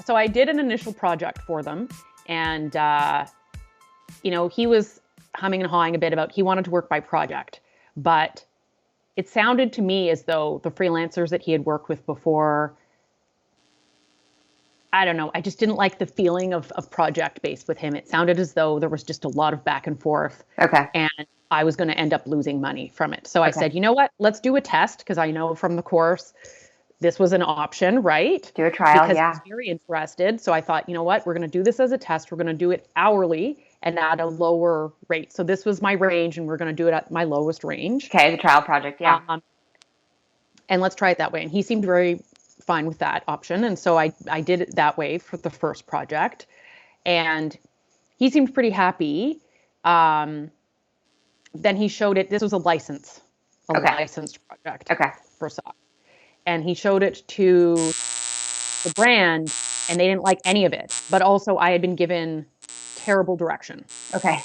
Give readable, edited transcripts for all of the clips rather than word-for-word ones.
so I did an initial project for them, and he was humming and hawing a bit about he wanted to work by project, but it sounded to me as though the freelancers that he had worked with before, I don't know, I just didn't like the feeling of project based with him. It sounded as though there was just a lot of back and forth. Okay. And I was going to end up losing money from it. So I said, you know what, let's do a test, because I know from the course this was an option, right? Do a trial, because yeah. I was very interested. So I thought, you know what, we're going to do this as a test. We're going to do it hourly and at a lower rate. So this was my range, and we're going to do it at my lowest range. Okay, the trial project, yeah. And let's try it that way. And he seemed very fine with that option. And so I did it that way for the first project. And he seemed pretty happy. Then he showed it. This was a licensed project for SOC. And he showed it to the brand, and they didn't like any of it. But also I had been given terrible direction. Okay.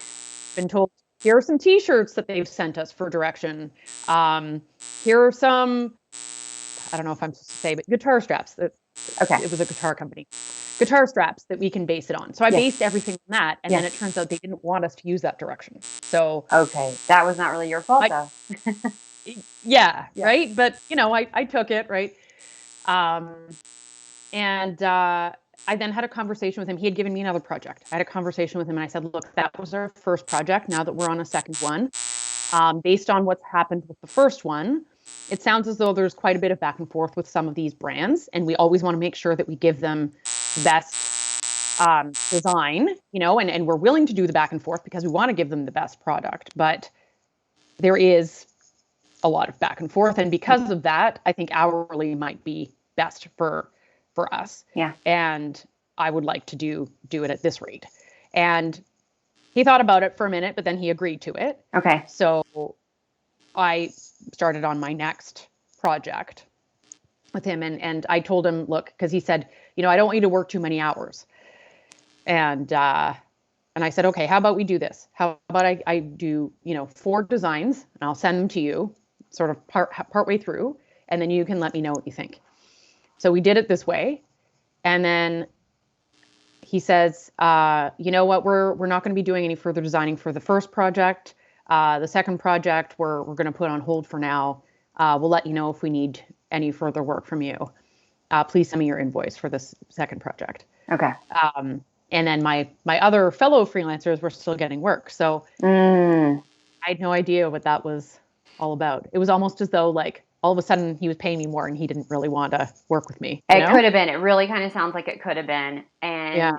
Been told, here are some t-shirts that they've sent us for direction. Here are some, I don't know if I'm supposed to say, but guitar straps. It was a guitar company. Guitar straps that we can base it on. So I based everything on that. And then it turns out they didn't want us to use that direction. So. Okay. That was not really your fault, though. Yeah, right. But, I took it, right. And I then had a conversation with him. He had given me another project. I had a conversation with him, and I said, look, that was our first project. Now that we're on a second one, based on what's happened with the first one, it sounds as though there's quite a bit of back and forth with some of these brands. And we always want to make sure that we give them the best design, and we're willing to do the back and forth because we want to give them the best product. But there is a lot of back and forth. And because of that, I think hourly might be best for us. Yeah. And I would like to do it at this rate. And he thought about it for a minute, but then he agreed to it. Okay. So I started on my next project with him, and I told him, look, because he said, I don't want you to work too many hours. And I said, okay, how about we do this? How about I do, 4 designs, and I'll send them to you sort of partway through, and then you can let me know what you think. So we did it this way. And then he says, you know what, we're not going to be doing any further designing for the first project. The second project, we're going to put on hold for now. We'll let you know if we need any further work from you. Please send me your invoice for this second project. Okay. And then my other fellow freelancers were still getting work. So I had no idea what that was all about. It was almost as though, like, all of a sudden he was paying me more and he didn't really want to work with me. It could have been. It really kind of sounds like it could have been. And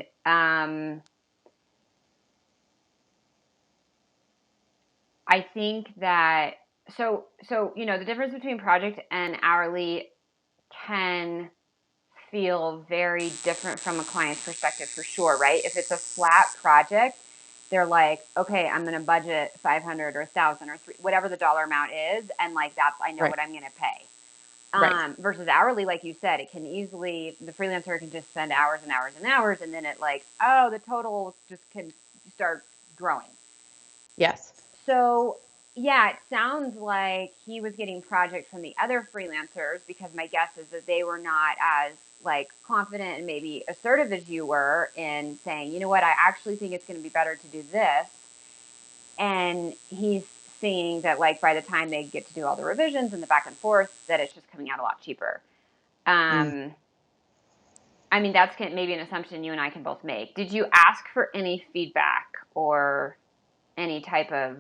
I think that, so the difference between project and hourly can feel very different from a client's perspective, for sure, right? If it's a flat project, they're like, okay, I'm going to budget 500 or 1,000 or whatever the dollar amount is. And like, I know what I'm going to pay. Versus hourly, like you said, it can easily, the freelancer can just spend hours and hours and hours. And then it like, the total just can start growing. Yes. So yeah, it sounds like he was getting projects from the other freelancers, because my guess is that they were not as like confident and maybe assertive as you were in saying, you know what, I actually think it's going to be better to do this. And he's seeing that like by the time they get to do all the revisions and the back and forth, that it's just coming out a lot cheaper. I mean, that's maybe an assumption you and I can both make. Did you ask for any feedback or any type of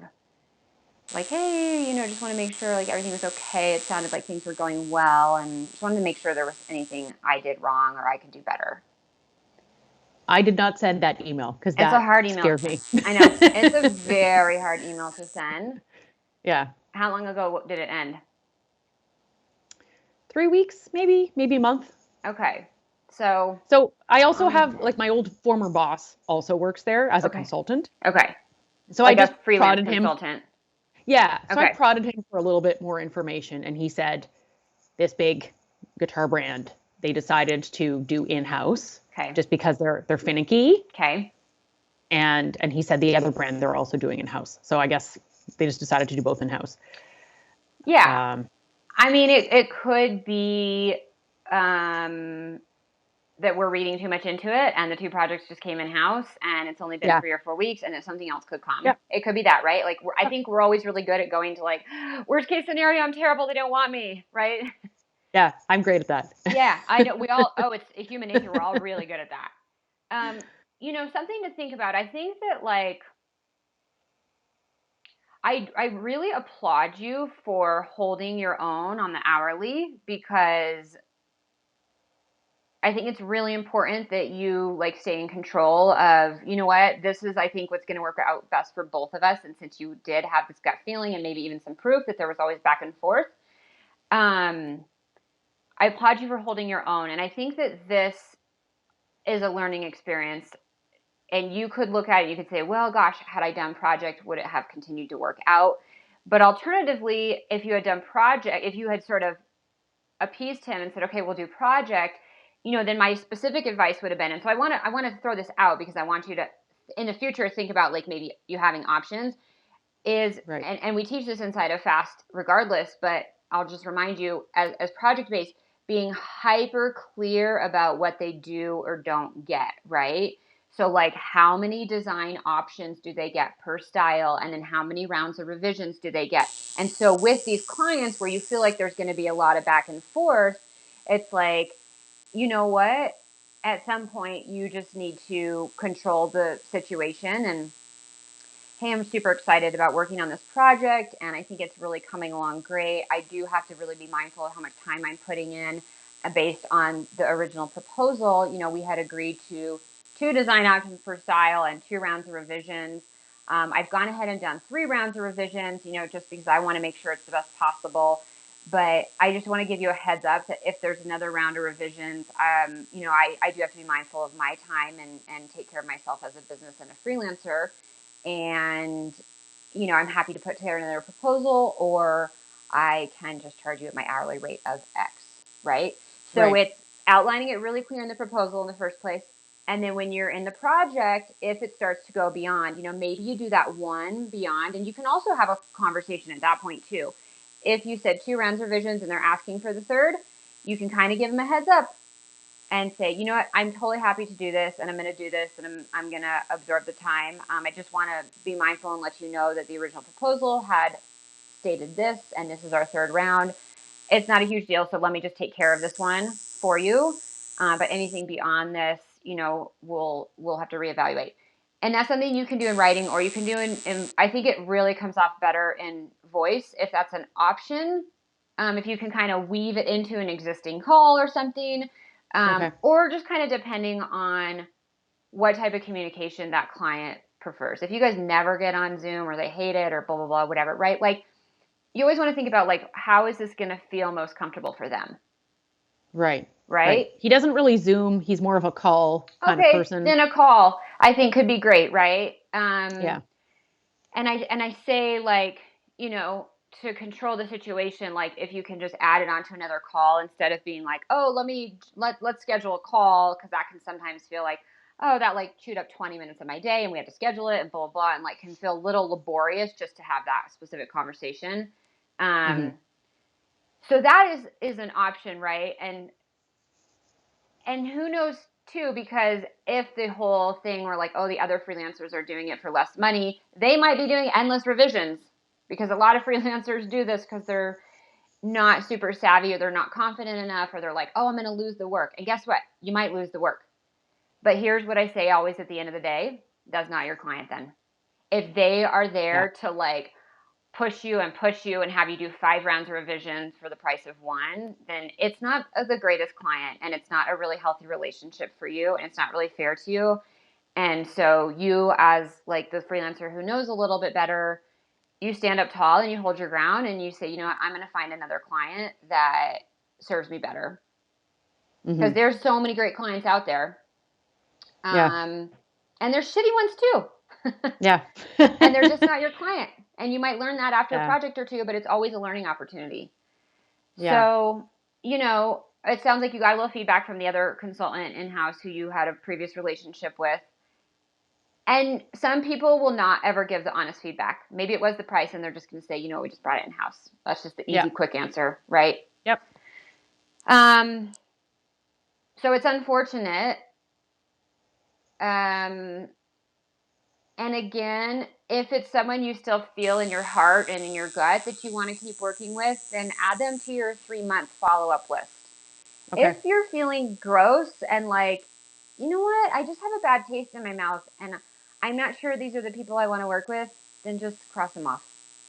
like, hey, just want to make sure like everything was okay. It sounded like things were going well, and just wanted to make sure there was anything I did wrong or I could do better. I did not send that email because it's a hard email. Scared me. I know. It's a very hard email to send. Yeah. How long ago did it end? 3 weeks, maybe a month. Okay. So I also have like my old former boss also works there as a consultant. Okay. So like I just a freelance prodded consultant. him. Yeah. So I prodded him for a little bit more information, and he said this big guitar brand, they decided to do in-house. Okay. Just because they're finicky. Okay. And he said the other brand they're also doing in-house. So I guess they just decided to do both in-house. Yeah. I mean, it could be that we're reading too much into it and the 2 projects just came in-house and it's only been 3 or 4 weeks and then something else could come. Yep. It could be that, right? Like, I think we're always really good at going to like, worst case scenario, I'm terrible, they don't want me, right? Yeah, I'm great at that. Yeah, I know. We all, it's a human nature. We're all really good at that. Something to think about. I think that like, I really applaud you for holding your own on the hourly, because I think it's really important that you like stay in control of, you know what, this is, I think, what's going to work out best for both of us. And since you did have this gut feeling and maybe even some proof that there was always back and forth, I applaud you for holding your own. And I think that this is a learning experience. And you could look at it, you could say, well, gosh, had I done project, would it have continued to work out? But alternatively, if you had done project, if you had sort of appeased him and said, okay, we'll do project, then my specific advice would have been, and so I want to throw this out because I want you to, in the future, think about like maybe you having options is, Right. and we teach this inside of FAST regardless, but I'll just remind you as project-based, being hyper clear about what they do or don't get, right? So like, how many design options do they get per style? And then how many rounds of revisions do they get? And so with these clients where you feel like there's going to be a lot of back and forth, it's like, you know what? At some point, you just need to control the situation and, hey, I'm super excited about working on this project and I think it's really coming along great. I do have to really be mindful of how much time I'm putting in based on the original proposal. We had agreed to 2 design options per style and 2 rounds of revisions. I've gone ahead and done 3 rounds of revisions, just because I want to make sure it's the best possible. But I just want to give you a heads up that if there's another round of revisions, I do have to be mindful of my time and take care of myself as a business and a freelancer. And, I'm happy to put together another proposal, or I can just charge you at my hourly rate of X, right? So It's outlining it really clear in the proposal in the first place. And then when you're in the project, if it starts to go beyond, maybe you do that one beyond, and you can also have a conversation at that point too. If you said 2 rounds revisions and they're asking for the 3rd, you can kind of give them a heads up and say, you know what, I'm totally happy to do this and I'm going to do this and I'm going to absorb the time. I just want to be mindful and let you know that the original proposal had stated this and this is our 3rd round. It's not a huge deal, so let me just take care of this one for you. But anything beyond this, we'll have to reevaluate. And that's something you can do in writing, or you can do in I think it really comes off better in voice if that's an option. If you can kind of weave it into an existing call or something. Or just kind of depending on what type of communication that client prefers. If you guys never get on Zoom or they hate it or blah, blah, blah, whatever, right? Like, you always want to think about like, how is this going to feel most comfortable for them? Right. Right. He doesn't really Zoom. He's more of a call kind of person. Then a call I think could be great. Right. Yeah. And I say like, to control the situation, like if you can just add it onto another call instead of being like, oh, let's schedule a call. Cause that can sometimes feel like, oh, that like chewed up 20 minutes of my day and we have to schedule it and blah, blah, blah. And like can feel a little laborious just to have that specific conversation. So that is an option, right? And who knows too, because if the whole thing were like, oh, the other freelancers are doing it for less money, they might be doing endless revisions, because a lot of freelancers do this because they're not super savvy or they're not confident enough, or they're like, oh, I'm going to lose the work. And guess what? You might lose the work. But here's what I say always at the end of the day. That's not your client then. If they are there to like push you and have you do 5 rounds of revisions for the price of 1, then it's not the greatest client and it's not a really healthy relationship for you and it's not really fair to you. And so you, as like the freelancer who knows a little bit better, you stand up tall and you hold your ground and you say, you know what, I'm going to find another client that serves me better. Because there's so many great clients out there. And there's shitty ones too. Yeah. And they're just not your client. And you might learn that after a project or 2, but it's always a learning opportunity. Yeah. So, it sounds like you got a little feedback from the other consultant in-house who you had a previous relationship with. And some people will not ever give the honest feedback. Maybe it was the price and they're just going to say, we just brought it in-house. That's just the easy, quick answer, right? Yep. So it's unfortunate. And again, if it's someone you still feel in your heart and in your gut that you want to keep working with, then add them to your 3-month follow-up list. Okay. If you're feeling gross and like, you know what, I just have a bad taste in my mouth and I'm not sure these are the people I want to work with, then just cross them off.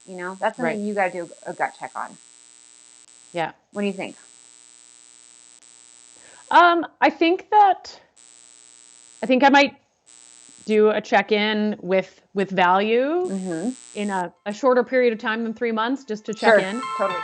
You know, that's something Right. you got to do a gut check on. Yeah. What do you think? I think I might do a check-in with value Mm-hmm. in a shorter period of time than 3 months, just to check in. Totally.